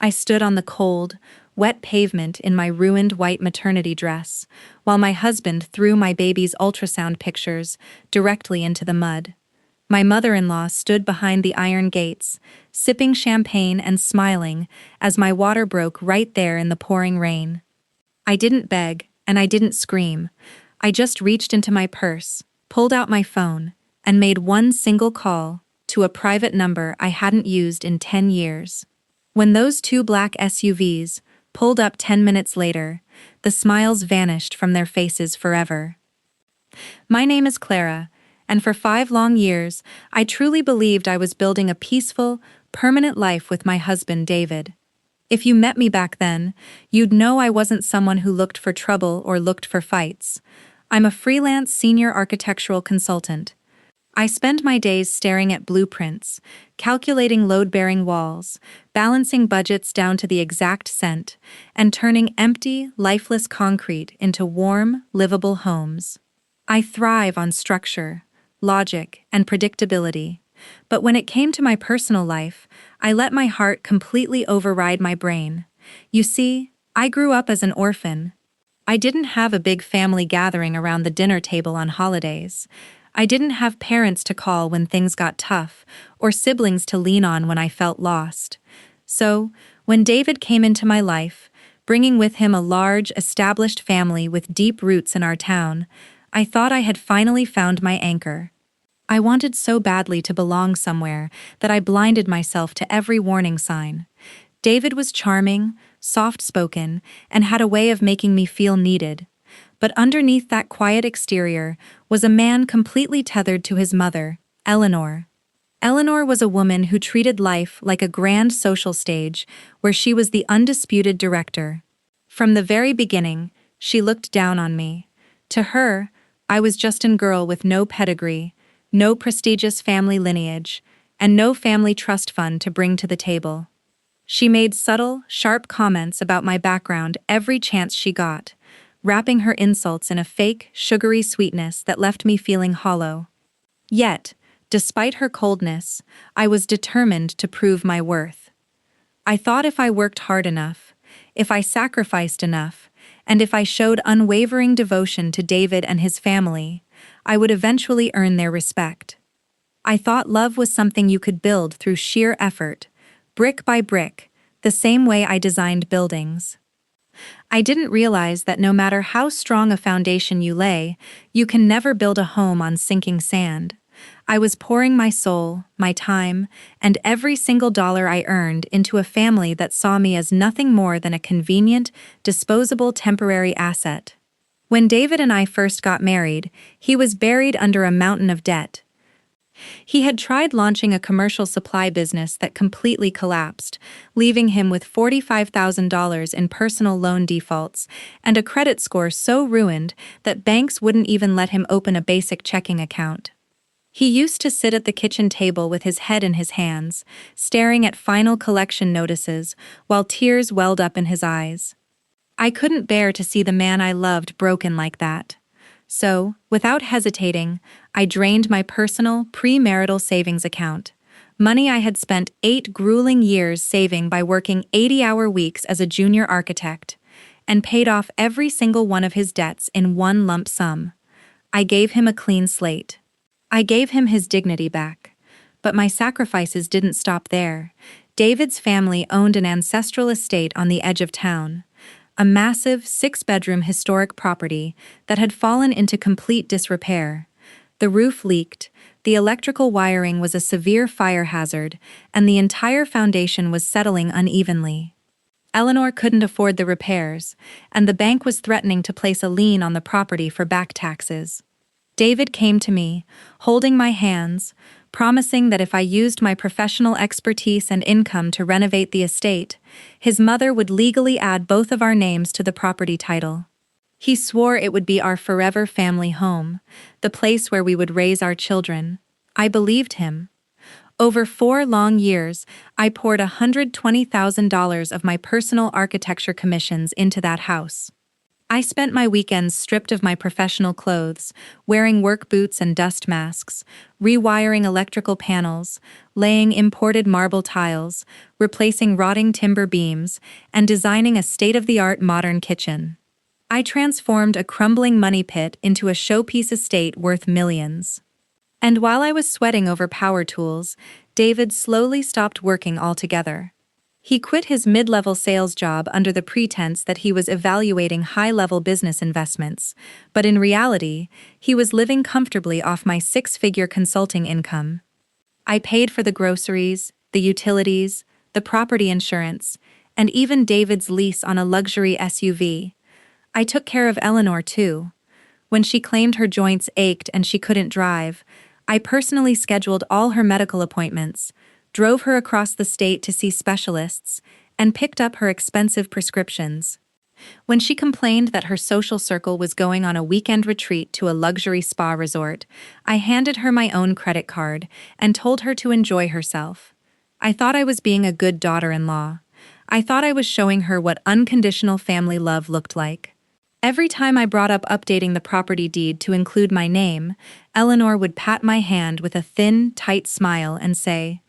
I stood on the cold, wet pavement in my ruined white maternity dress, while my husband threw my baby's ultrasound pictures directly into the mud. My mother-in-law stood behind the iron gates, sipping champagne and smiling as my water broke right there in the pouring rain. I didn't beg, and I didn't scream. I just reached into my purse, pulled out my phone, and made one single call to a private number I hadn't used in 10 years. When those two black SUVs pulled up 10 minutes later, the smiles vanished from their faces forever. My name is Clara, and for 5 long years, I truly believed I was building a peaceful, permanent life with my husband, David. If you met me back then, you'd know I wasn't someone who looked for trouble or looked for fights. I'm a freelance senior architectural consultant. I spend my days staring at blueprints, calculating load-bearing walls, balancing budgets down to the exact cent, and turning empty, lifeless concrete into warm, livable homes. I thrive on structure, logic, and predictability. But when it came to my personal life, I let my heart completely override my brain. You see, I grew up as an orphan. I didn't have a big family gathering around the dinner table on holidays. I didn't have parents to call when things got tough, or siblings to lean on when I felt lost. So, when David came into my life, bringing with him a large, established family with deep roots in our town, I thought I had finally found my anchor. I wanted so badly to belong somewhere that I blinded myself to every warning sign. David was charming, soft-spoken, and had a way of making me feel needed. But underneath that quiet exterior was a man completely tethered to his mother, Eleanor. Eleanor was a woman who treated life like a grand social stage where she was the undisputed director. From the very beginning, she looked down on me. To her, I was just a girl with no pedigree, no prestigious family lineage, and no family trust fund to bring to the table. She made subtle, sharp comments about my background every chance she got, wrapping her insults in a fake, sugary sweetness that left me feeling hollow. Yet, despite her coldness, I was determined to prove my worth. I thought if I worked hard enough, if I sacrificed enough, and if I showed unwavering devotion to David and his family, I would eventually earn their respect. I thought love was something you could build through sheer effort, brick by brick, the same way I designed buildings. I didn't realize that no matter how strong a foundation you lay, you can never build a home on sinking sand. I was pouring my soul, my time, and every single dollar I earned into a family that saw me as nothing more than a convenient, disposable temporary asset. When David and I first got married, he was buried under a mountain of debt. He had tried launching a commercial supply business that completely collapsed, leaving him with $45,000 in personal loan defaults and a credit score so ruined that banks wouldn't even let him open a basic checking account. He used to sit at the kitchen table with his head in his hands, staring at final collection notices while tears welled up in his eyes. I couldn't bear to see the man I loved broken like that. So, without hesitating, I drained my personal, premarital savings account, money I had spent 8 grueling years saving by working 80-hour weeks as a junior architect, and paid off every single one of his debts in one lump sum. I gave him a clean slate. I gave him his dignity back. But my sacrifices didn't stop there. David's family owned an ancestral estate on the edge of town, a massive 6-bedroom historic property that had fallen into complete disrepair. The roof leaked, the electrical wiring was a severe fire hazard, and the entire foundation was settling unevenly. Eleanor couldn't afford the repairs, and the bank was threatening to place a lien on the property for back taxes. David came to me, holding my hands, promising that if I used my professional expertise and income to renovate the estate, his mother would legally add both of our names to the property title. He swore it would be our forever family home, the place where we would raise our children. I believed him. Over 4 long years, I poured $120,000 of my personal architecture commissions into that house. I spent my weekends stripped of my professional clothes, wearing work boots and dust masks, rewiring electrical panels, laying imported marble tiles, replacing rotting timber beams, and designing a state-of-the-art modern kitchen. I transformed a crumbling money pit into a showpiece estate worth millions. And while I was sweating over power tools, David slowly stopped working altogether. He quit his mid-level sales job under the pretense that he was evaluating high-level business investments, but in reality, he was living comfortably off my six-figure consulting income. I paid for the groceries, the utilities, the property insurance, and even David's lease on a luxury SUV. I took care of Eleanor, too. When she claimed her joints ached and she couldn't drive, I personally scheduled all her medical appointments, drove her across the state to see specialists, and picked up her expensive prescriptions. When she complained that her social circle was going on a weekend retreat to a luxury spa resort, I handed her my own credit card and told her to enjoy herself. I thought I was being a good daughter-in-law. I thought I was showing her what unconditional family love looked like. Every time I brought up updating the property deed to include my name, Eleanor would pat my hand with a thin, tight smile and say,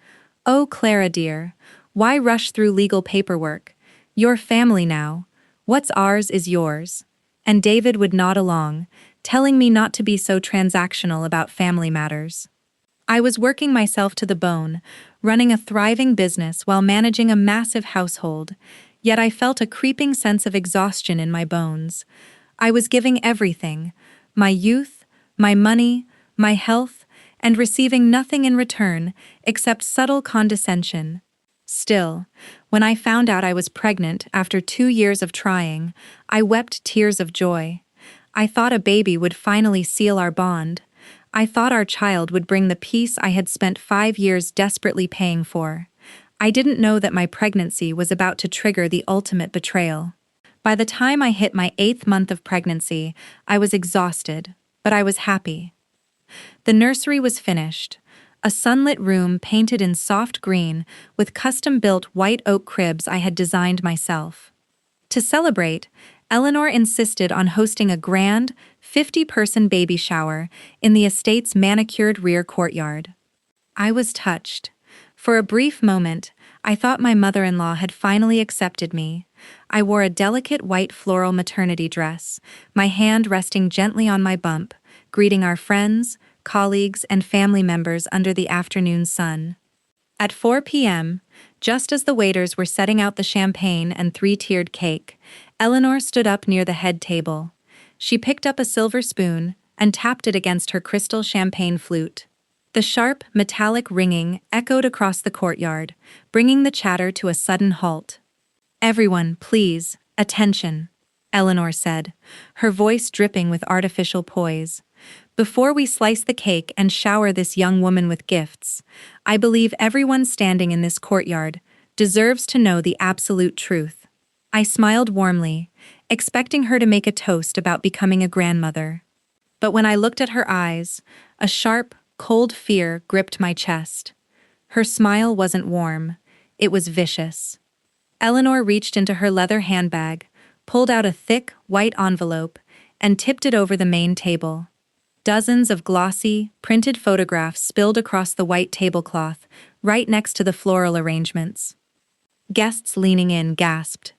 "Oh, Clara dear, why rush through legal paperwork? You're family now. What's ours is yours." And David would nod along, telling me not to be so transactional about family matters. I was working myself to the bone, running a thriving business while managing a massive household, yet I felt a creeping sense of exhaustion in my bones. I was giving everything, my youth, my money, my health, and receiving nothing in return except subtle condescension. Still, when I found out I was pregnant after 2 years of trying, I wept tears of joy. I thought a baby would finally seal our bond. I thought our child would bring the peace I had spent 5 years desperately paying for. I didn't know that my pregnancy was about to trigger the ultimate betrayal. By the time I hit my 8th month of pregnancy, I was exhausted, but I was happy. The nursery was finished, a sunlit room painted in soft green with custom-built white oak cribs I had designed myself. To celebrate, Eleanor insisted on hosting a grand, 50-person baby shower in the estate's manicured rear courtyard. I was touched. For a brief moment, I thought my mother-in-law had finally accepted me. I wore a delicate white floral maternity dress, my hand resting gently on my bump, greeting our friends, colleagues, and family members under the afternoon sun. At 4 p.m., just as the waiters were setting out the champagne and 3-tiered cake, Eleanor stood up near the head table. She picked up a silver spoon and tapped it against her crystal champagne flute. The sharp, metallic ringing echoed across the courtyard, bringing the chatter to a sudden halt. "Everyone, please, attention," Eleanor said, her voice dripping with artificial poise. "Before we slice the cake and shower this young woman with gifts, I believe everyone standing in this courtyard deserves to know the absolute truth." I smiled warmly, expecting her to make a toast about becoming a grandmother. But when I looked at her eyes, a sharp, cold fear gripped my chest. Her smile wasn't warm, it was vicious. Eleanor reached into her leather handbag, pulled out a thick, white envelope, and tipped it over the main table. Dozens of glossy, printed photographs spilled across the white tablecloth, right next to the floral arrangements. Guests leaning in gasped.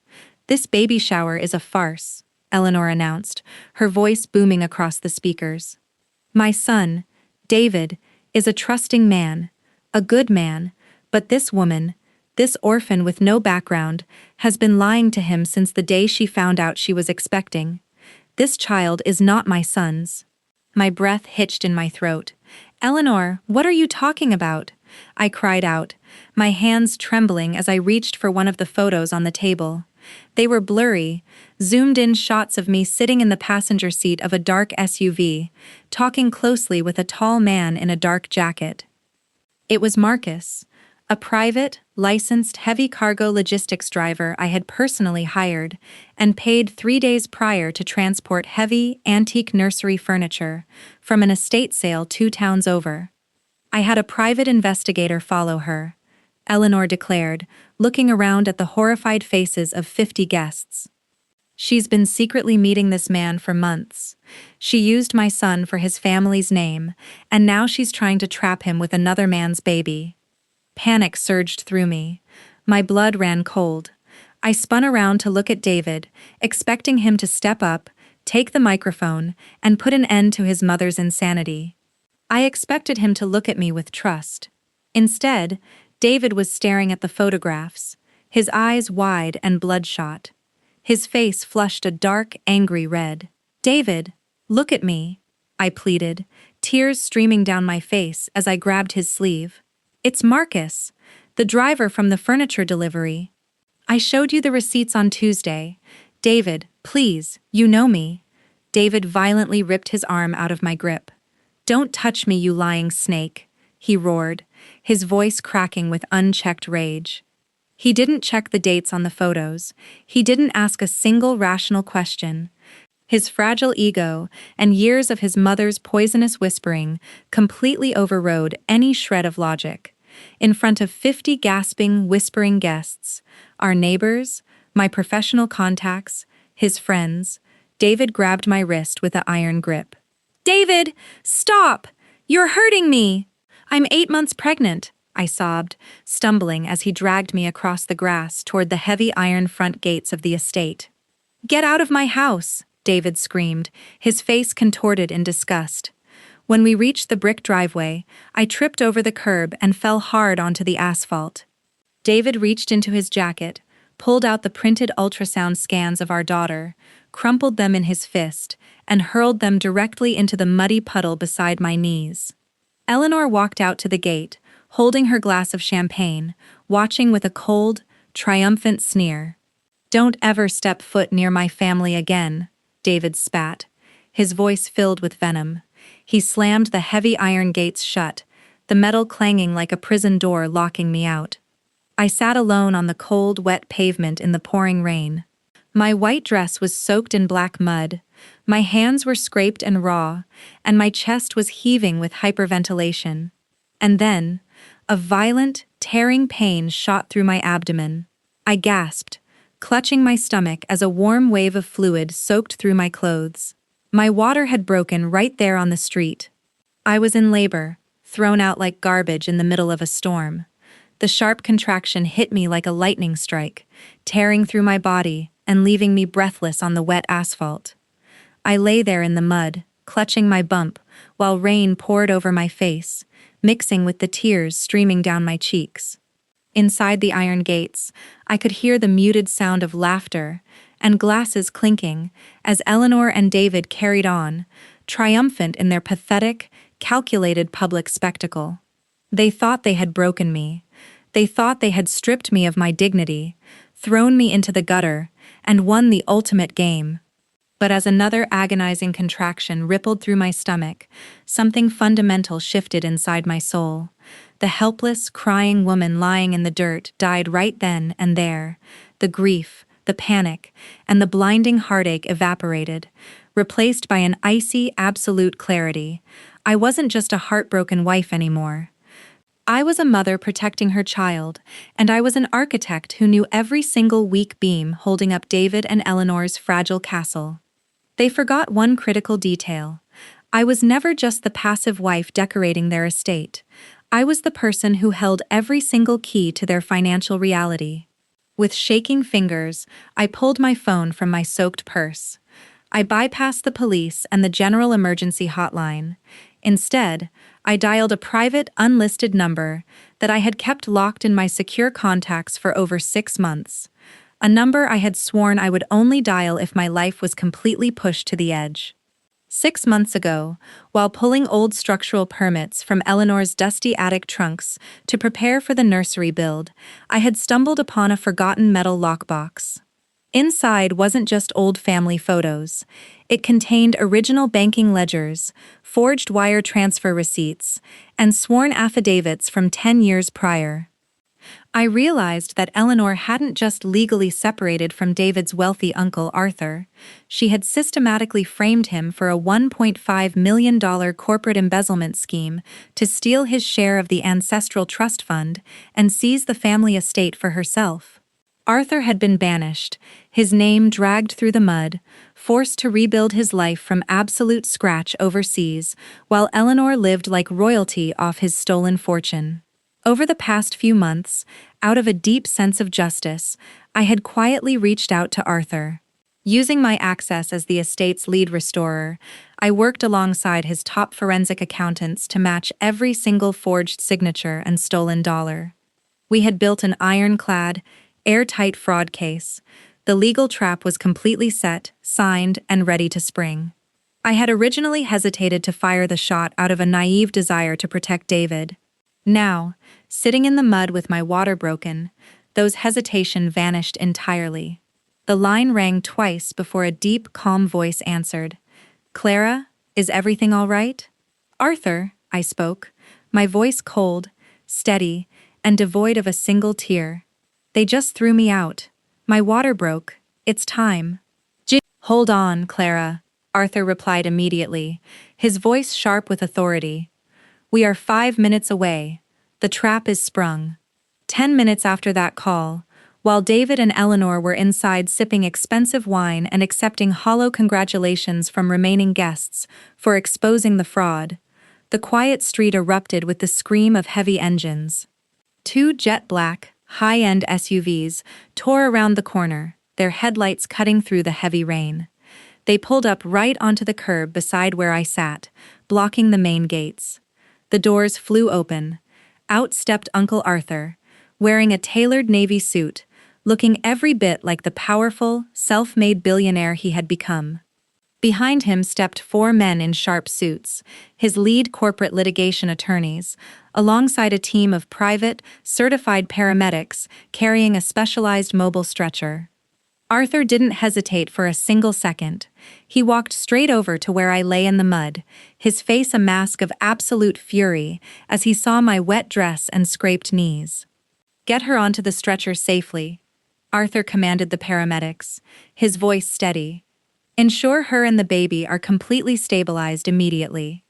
"This baby shower is a farce," Eleanor announced, her voice booming across the speakers. "My son, David, is a trusting man, a good man, but this woman, this orphan with no background, has been lying to him since the day she found out she was expecting. This child is not my son's." My breath hitched in my throat. "Eleanor, what are you talking about?" I cried out, my hands trembling as I reached for one of the photos on the table. They were blurry, zoomed-in shots of me sitting in the passenger seat of a dark SUV, talking closely with a tall man in a dark jacket. It was Marcus, a private, licensed heavy cargo logistics driver I had personally hired and paid 3 days prior to transport heavy, antique nursery furniture from an estate sale 2 towns over. "I had a private investigator follow her," Eleanor declared, looking around at the horrified faces of 50 guests. She's been secretly meeting this man for months. She used my son for his family's name, and now she's trying to trap him with another man's baby. Panic surged through me. My blood ran cold. I spun around to look at David, expecting him to step up, take the microphone, and put an end to his mother's insanity. I expected him to look at me with trust. Instead, David was staring at the photographs, his eyes wide and bloodshot. His face flushed a dark, angry red. "David, look at me," I pleaded, tears streaming down my face as I grabbed his sleeve. "It's Marcus, the driver from the furniture delivery. I showed you the receipts on Tuesday. David, please, you know me." David violently ripped his arm out of my grip. "Don't touch me, you lying snake," he roared, his voice cracking with unchecked rage. He didn't check the dates on the photos. He didn't ask a single rational question. His fragile ego and years of his mother's poisonous whispering completely overrode any shred of logic. In front of 50 gasping, whispering guests, our neighbors, my professional contacts, his friends, David grabbed my wrist with an iron grip. "David, stop! You're hurting me! I'm 8 months pregnant," I sobbed, stumbling as he dragged me across the grass toward the heavy iron front gates of the estate. "Get out of my house!" David screamed, his face contorted in disgust. When we reached the brick driveway, I tripped over the curb and fell hard onto the asphalt. David reached into his jacket, pulled out the printed ultrasound scans of our daughter, crumpled them in his fist, and hurled them directly into the muddy puddle beside my knees. Eleanor walked out to the gate, holding her glass of champagne, watching with a cold, triumphant sneer. "Don't ever step foot near my family again," David spat, his voice filled with venom. He slammed the heavy iron gates shut, the metal clanging like a prison door locking me out. I sat alone on the cold, wet pavement in the pouring rain. My white dress was soaked in black mud, my hands were scraped and raw, and my chest was heaving with hyperventilation. And then, a violent, tearing pain shot through my abdomen. I gasped, clutching my stomach as a warm wave of fluid soaked through my clothes. My water had broken right there on the street. I was in labor, thrown out like garbage in the middle of a storm. The sharp contraction hit me like a lightning strike, tearing through my body and leaving me breathless on the wet asphalt. I lay there in the mud, clutching my bump, while rain poured over my face, mixing with the tears streaming down my cheeks. Inside the iron gates, I could hear the muted sound of laughter and glasses clinking as Eleanor and David carried on, triumphant in their pathetic, calculated public spectacle. They thought they had broken me. They thought they had stripped me of my dignity, thrown me into the gutter, and won the ultimate game. But as another agonizing contraction rippled through my stomach, something fundamental shifted inside my soul. The helpless, crying woman lying in the dirt died right then and there. The grief, the panic, and the blinding heartache evaporated, replaced by an icy, absolute clarity. I wasn't just a heartbroken wife anymore. I was a mother protecting her child, and I was an architect who knew every single weak beam holding up David and Eleanor's fragile castle. They forgot one critical detail. I was never just the passive wife decorating their estate. I was the person who held every single key to their financial reality. With shaking fingers, I pulled my phone from my soaked purse. I bypassed the police and the general emergency hotline. Instead, I dialed a private, unlisted number that I had kept locked in my secure contacts for over 6 months. A number I had sworn I would only dial if my life was completely pushed to the edge. 6 months ago, while pulling old structural permits from Eleanor's dusty attic trunks to prepare for the nursery build, I had stumbled upon a forgotten metal lockbox. Inside wasn't just old family photos. It contained original banking ledgers, forged wire transfer receipts, and sworn affidavits from 10 years prior. I realized that Eleanor hadn't just legally separated from David's wealthy uncle Arthur. She had systematically framed him for a $1.5 million corporate embezzlement scheme to steal his share of the ancestral trust fund and seize the family estate for herself. Arthur had been banished, his name dragged through the mud, forced to rebuild his life from absolute scratch overseas, while Eleanor lived like royalty off his stolen fortune. Over the past few months, out of a deep sense of justice, I had quietly reached out to Arthur. Using my access as the estate's lead restorer, I worked alongside his top forensic accountants to match every single forged signature and stolen dollar. We had built an ironclad, airtight fraud case. The legal trap was completely set, signed, and ready to spring. I had originally hesitated to fire the shot out of a naive desire to protect David. Now, sitting in the mud with my water broken, those hesitation vanished entirely. The line rang twice before a deep, calm voice answered. "Clara, is everything all right?" "Arthur," I spoke, my voice cold, steady, and devoid of a single tear. "They just threw me out. My water broke. It's time." "Hold on, Clara," Arthur replied immediately, his voice sharp with authority. "We are 5 minutes away. The trap is sprung." 10 minutes after that call, while David and Eleanor were inside sipping expensive wine and accepting hollow congratulations from remaining guests for exposing the fraud, the quiet street erupted with the scream of heavy engines. 2 jet-black, high-end SUVs tore around the corner, their headlights cutting through the heavy rain. They pulled up right onto the curb beside where I sat, blocking the main gates. The doors flew open. Out stepped Uncle Arthur, wearing a tailored navy suit, looking every bit like the powerful, self-made billionaire he had become. Behind him stepped 4 men in sharp suits, his lead corporate litigation attorneys, alongside a team of private, certified paramedics carrying a specialized mobile stretcher. Arthur didn't hesitate for a single second. He walked straight over to where I lay in the mud, his face a mask of absolute fury as he saw my wet dress and scraped knees. "Get her onto the stretcher safely," Arthur commanded the paramedics, his voice steady. "Ensure her and the baby are completely stabilized immediately."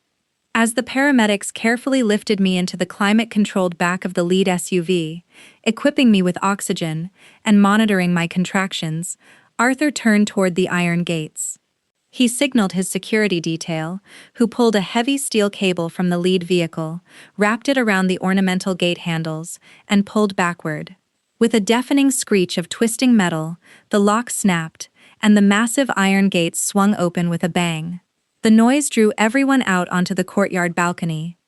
As the paramedics carefully lifted me into the climate-controlled back of the lead SUV, equipping me with oxygen and monitoring my contractions, Arthur turned toward the iron gates. He signaled his security detail, who pulled a heavy steel cable from the lead vehicle, wrapped it around the ornamental gate handles, and pulled backward. With a deafening screech of twisting metal, the lock snapped, and the massive iron gates swung open with a bang. The noise drew everyone out onto the courtyard balcony.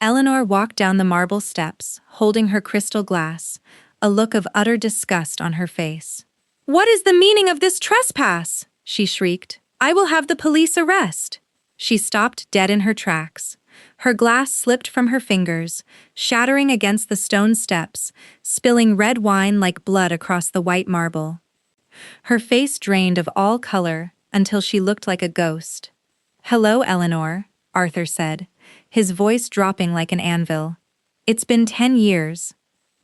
Eleanor walked down the marble steps, holding her crystal glass, a look of utter disgust on her face. "What is the meaning of this trespass?" she shrieked. "I will have the police arrest." She stopped dead in her tracks. Her glass slipped from her fingers, shattering against the stone steps, spilling red wine like blood across the white marble. Her face drained of all color until she looked like a ghost. "Hello, Eleanor," Arthur said, his voice dropping like an anvil. "It's been 10 years.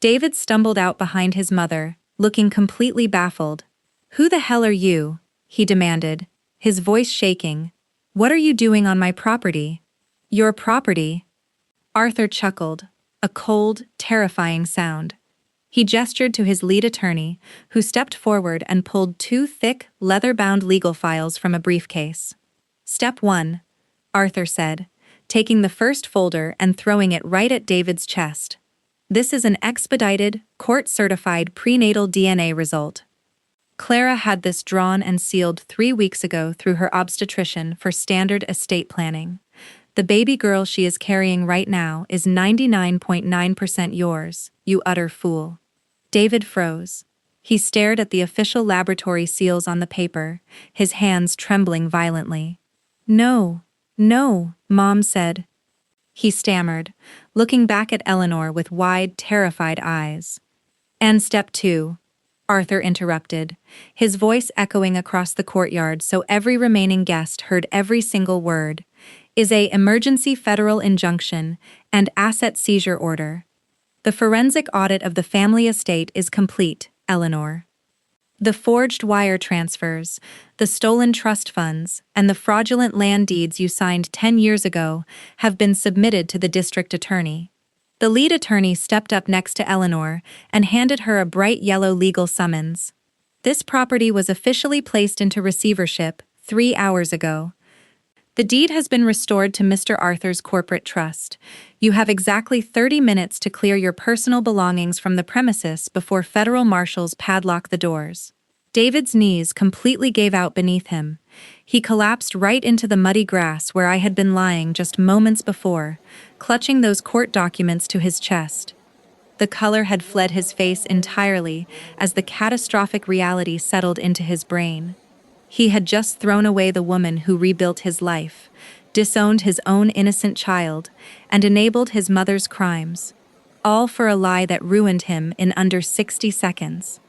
David stumbled out behind his mother, looking completely baffled. "Who the hell are you?" he demanded, his voice shaking. "What are you doing on my property?" "Your property?" Arthur chuckled, a cold, terrifying sound. He gestured to his lead attorney, who stepped forward and pulled 2 thick, leather-bound legal files from a briefcase. "Step 1, Arthur said, taking the first folder and throwing it right at David's chest. "This is an expedited, court-certified prenatal DNA result. Clara had this drawn and sealed 3 weeks ago through her obstetrician for standard estate planning. The baby girl she is carrying right now is 99.9% yours, you utter fool." David froze. He stared at the official laboratory seals on the paper, his hands trembling violently. "No, no," Mom said. He stammered, looking back at Eleanor with wide, terrified eyes. "And step 2, Arthur interrupted, his voice echoing across the courtyard so every remaining guest heard every single word, "is a emergency federal injunction and asset seizure order. The forensic audit of the family estate is complete, Eleanor. The forged wire transfers, the stolen trust funds, and the fraudulent land deeds you signed 10 years ago have been submitted to the district attorney. The lead attorney stepped up next to Eleanor and handed her a bright yellow legal summons. This property was officially placed into receivership 3 hours ago. The deed has been restored to Mr. Arthur's corporate trust. You have exactly 30 minutes to clear your personal belongings from the premises before federal marshals padlock the doors. David's knees completely gave out beneath him. He collapsed right into the muddy grass where I had been lying just moments before, clutching those court documents to his chest. The color had fled his face entirely as the catastrophic reality settled into his brain. He had just thrown away the woman who rebuilt his life, disowned his own innocent child, and enabled his mother's crimes, all for a lie that ruined him in under 60 seconds.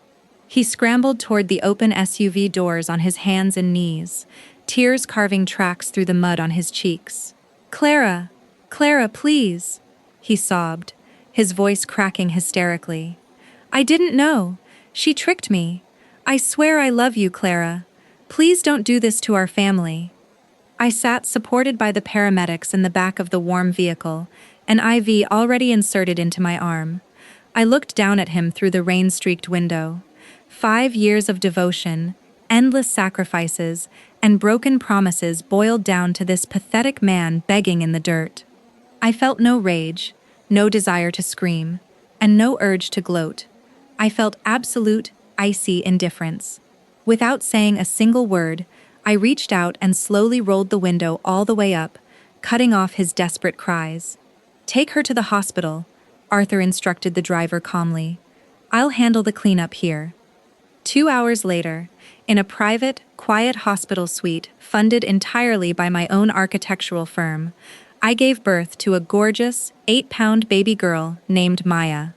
He scrambled toward the open SUV doors on his hands and knees, tears carving tracks through the mud on his cheeks. "Clara! Clara, please!" he sobbed, his voice cracking hysterically. "I didn't know. She tricked me. I swear I love you, Clara. Please don't do this to our family." I sat supported by the paramedics in the back of the warm vehicle, an IV already inserted into my arm. I looked down at him through the rain-streaked window. 5 years of devotion, endless sacrifices, and broken promises boiled down to this pathetic man begging in the dirt. I felt no rage, no desire to scream, and no urge to gloat. I felt absolute, icy indifference. Without saying a single word, I reached out and slowly rolled the window all the way up, cutting off his desperate cries. "Take her to the hospital," Arthur instructed the driver calmly. "I'll handle the cleanup here." 2 hours later, in a private, quiet hospital suite funded entirely by my own architectural firm, I gave birth to a gorgeous, 8-pound baby girl named Maya.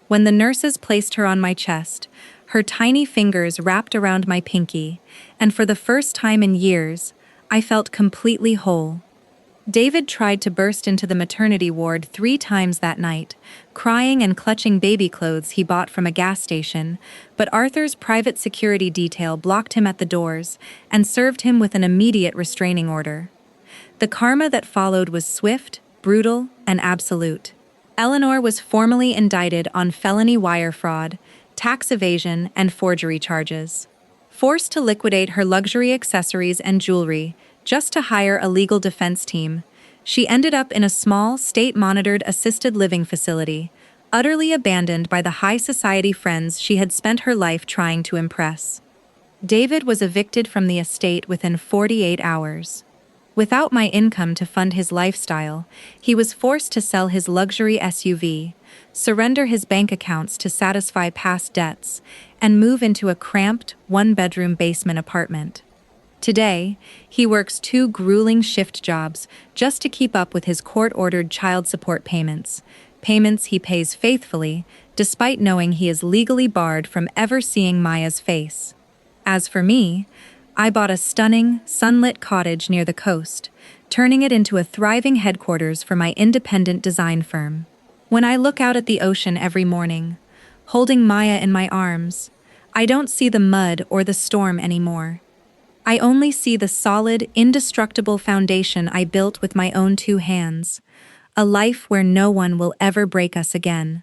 When the nurses placed her on my chest, her tiny fingers wrapped around my pinky, and for the first time in years, I felt completely whole. David tried to burst into the maternity ward 3 times that night, crying and clutching baby clothes he bought from a gas station, but Arthur's private security detail blocked him at the doors and served him with an immediate restraining order. The karma that followed was swift, brutal, and absolute. Eleanor was formally indicted on felony wire fraud, tax evasion, and forgery charges. Forced to liquidate her luxury accessories and jewelry just to hire a legal defense team, she ended up in a small, state-monitored assisted living facility, utterly abandoned by the high society friends she had spent her life trying to impress. David was evicted from the estate within 48 hours. Without my income to fund his lifestyle, he was forced to sell his luxury SUV, surrender his bank accounts to satisfy past debts, and move into a cramped, 1-bedroom basement apartment. Today, he works 2 grueling shift jobs just to keep up with his court-ordered child support payments he pays faithfully, despite knowing he is legally barred from ever seeing Maya's face. As for me, I bought a stunning, sunlit cottage near the coast, turning it into a thriving headquarters for my independent design firm. When I look out at the ocean every morning, holding Maya in my arms, I don't see the mud or the storm anymore. I only see the solid, indestructible foundation I built with my own 2 hands, a life where no one will ever break us again.